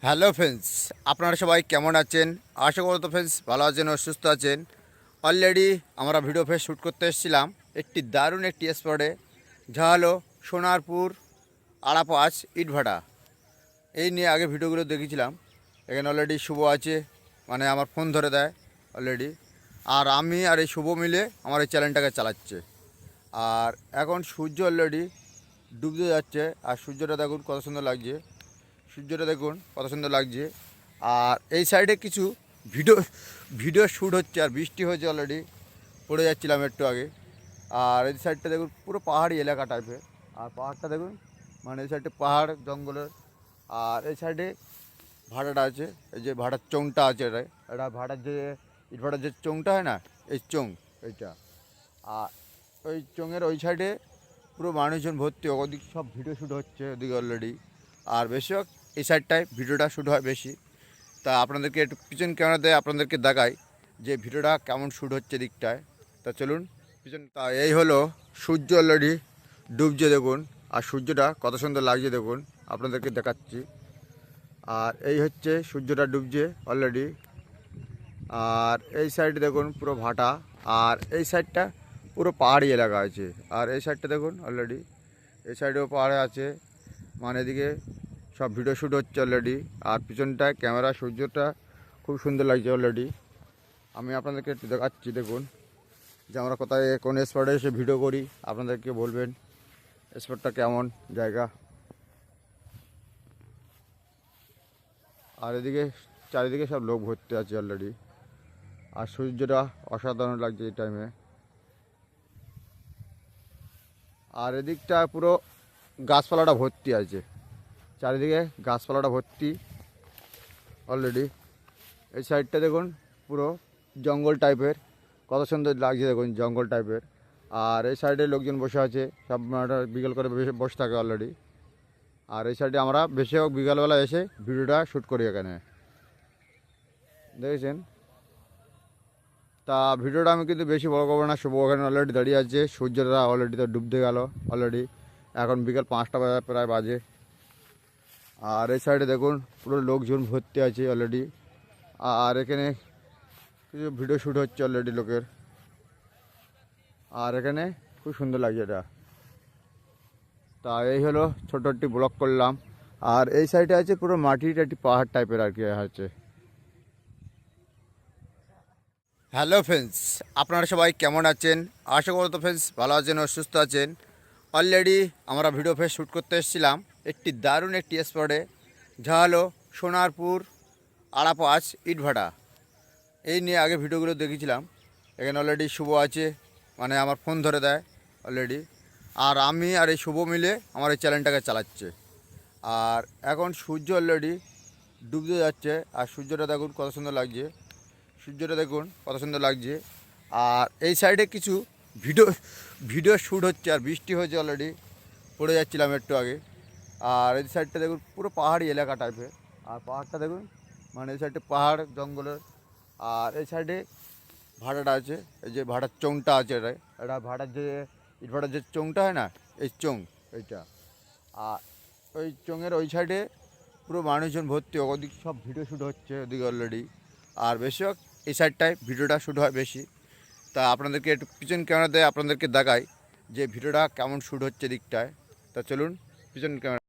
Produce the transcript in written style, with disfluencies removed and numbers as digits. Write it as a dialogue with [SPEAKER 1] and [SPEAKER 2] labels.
[SPEAKER 1] Hello friends, আপনারা সবাই কেমন আছেন? আশা করি তো ফ্রেন্ডস ভালো আছেন ও সুস্থ আছেন। অলরেডি আমরা ভিডিও ফেস শ্যুট করতে এসেছিলাম একটি দারুণ একটি স্পটে, যা হলো সোনারপুর আড়াপাঁচ ইটভাটা। এই নিয়ে আগে ভিডিওগুলো দেখেছিলাম। এখানে অলরেডি শুভ আছে, মানে আমার ফোন ধরে দেয় অলরেডি। আর আমি আর এই শুভ মিলে আমার এই চ্যানেলটাকে চালাচ্ছে। আর এখন সূর্য অলরেডি ডুবতে যাচ্ছে, আর সূর্যটা দেখুন কত সুন্দর লাগছে। সূর্যটা দেখুন কত সুন্দর লাগছে। আর এই সাইডে কিছু ভিডিও ভিডিও শ্যুট হচ্ছে, আর বৃষ্টি হয়েছে অলরেডি, পড়ে যাচ্ছিলাম একটু আগে। আর এই সাইডটা দেখুন পুরো পাহাড়ি এলাকা টাইপের। আর পাহাড়টা দেখুন, মানে এই সাইডে পাহাড় জঙ্গলের। আর এই সাইডে ভাড়াটা আছে, এই যে ভাড়ার চোংটা আছে, এটা ভাড়ার যে ইট ভাড়ার যে চোংটা হয় না, এই চোং এইটা। আর ওই চোঙের ওই সাইডে পুরো মানুষজন ভর্তি, ওদিকে সব ভিডিও শ্যুট হচ্ছে ওদিকে অলরেডি। আর বেশিরভাগ এই সাইডটায় ভিডিওটা শ্যুট হয় বেশি। তা আপনাদেরকে একটু পিছন ক্যামেরা দিয়ে আপনাদেরকে দেখাই যে ভিডিওটা কেমন শ্যুট হচ্ছে দিকটায়। তা চলুন পিছন। তা এই হলো সূর্য অলরেডি ডুবছে দেখুন, আর সূর্যটা কত সুন্দর লাগছে দেখুন, আপনাদেরকে দেখাচ্ছি। আর এই হচ্ছে সূর্যটা ডুবছে অলরেডি। আর এই সাইডে দেখুন পুরো ভাটা, আর এই সাইডটা পুরো পাহাড়ি এলাকা আছে। আর এই সাইডটা দেখুন অলরেডি, এই সাইডেও পাহাড়ে আছে, মানে এদিকে সব ভিডিও শ্যুট হচ্ছে অলরেডি। আর পিছনটায় ক্যামেরা সূর্যটা খুব সুন্দর লাগছে অলরেডি। আমি আপনাদেরকে একটু দেখাচ্ছি দেখুন যে আমরা কোথায় কোন স্পটে এসে ভিডিও করি, আপনাদেরকে বলবেন স্পটটা কেমন জায়গা। আর এদিকে চারিদিকে সব লোক ভর্তি আছে অলরেডি। আর সূর্যটা অসাধারণ লাগছে এই টাইমে। আর এদিকটা পুরো গাছপালাটা ভর্তি আছে, চারিদিকে গাছপালাটা ভর্তি অলরেডি। এই সাইডটা দেখুন পুরো জঙ্গল টাইপের, কত সুন্দর লাগছে দেখুন, জঙ্গল টাইপের। আর এই সাইডে লোকজন বসে আছে, সব বিকেল করে বসে থাকে অলরেডি। আর এই সাইডে আমরা বেশিরভাগ বিকালবেলা এসে ভিডিওটা শ্যুট করি এখানে, দেখেছেন। তা ভিডিওটা আমি কিন্তু বেশি বড় করবো না। শুভ ওখানে অলরেডি দাঁড়িয়ে আছে, সূর্যটা অলরেডি তো ডুবতে গেল অলরেডি। এখন বিকেল 5টা প্রায় বাজে। আর এই সাইডে দেখুন পুরো লোকজন ভর্তি আছে অলরেডি। আর এখানে কিছু ভিডিও শ্যুট হচ্ছে অলরেডি লোকের। আর এখানে খুব সুন্দর লাগছে এটা। তা এই হলো ছোটো একটি ব্লগ করলাম। আর এই সাইডে আছে পুরো মাটির একটি পাহাড় টাইপের আর কি আছে। হ্যালো ফ্রেন্ডস, আপনারা সবাই কেমন আছেন? আশা করি তো ফ্রেন্ডস ভালো আছেন ও সুস্থ আছেন। অলরেডি আমরা ভিডিও ফেস শ্যুট করতে এসেছিলাম একটি দারুণ একটি স্পটে, যা হলো সোনারপুর আড়াপাঁচ ইটভাটা। এই নিয়ে আগে ভিডিওগুলো দেখেছিলাম। এখানে অলরেডি শুভ আছে, মানে আমার ফোন ধরে দেয় অলরেডি। আর আমি আর এই শুভ মিলে আমার এই চ্যানেলটাকে চালাচ্ছে। আর এখন সূর্য অলরেডি ডুবতে যাচ্ছে, আর সূর্যটা দেখুন কত সুন্দর লাগছে। সূর্যটা দেখুন কত সুন্দর লাগছে। আর এই সাইডে কিছু ভিডিও ভিডিও শ্যুট হচ্ছে, আর বৃষ্টি হয়েছে অলরেডি, পড়ে যাচ্ছিলাম একটু আগে। আর এই সাইডটা দেখুন পুরো পাহাড়ি এলাকা টাইপের। আর পাহাড়টা দেখুন, মানে এই সাইডে পাহাড় জঙ্গলের। আর এই সাইডে ভাড়াটা আছে, এই যে ভাড়ার চোংটা আছে, এটা ভাড়ার যে ইট ভাড়ার যে চোংটা হয় না, এই চোং এইটা। আর ওই চোঙের ওই সাইডে পুরো মানুষজন ভর্তি, ওদিকে সব ভিডিও শ্যুট হচ্ছে ওদিকে অলরেডি। আর বেশিরভাগ এই সাইডটায় ভিডিওটা শ্যুট হয় বেশি। তা আপনাদেরকে একটু পিছন ক্যামেরা দিয়ে আপনাদেরকে দেখাই যে ভিডিওটা কেমন শ্যুট হচ্ছে দিকটায়। তা চলুন পিছন ক্যামেরা।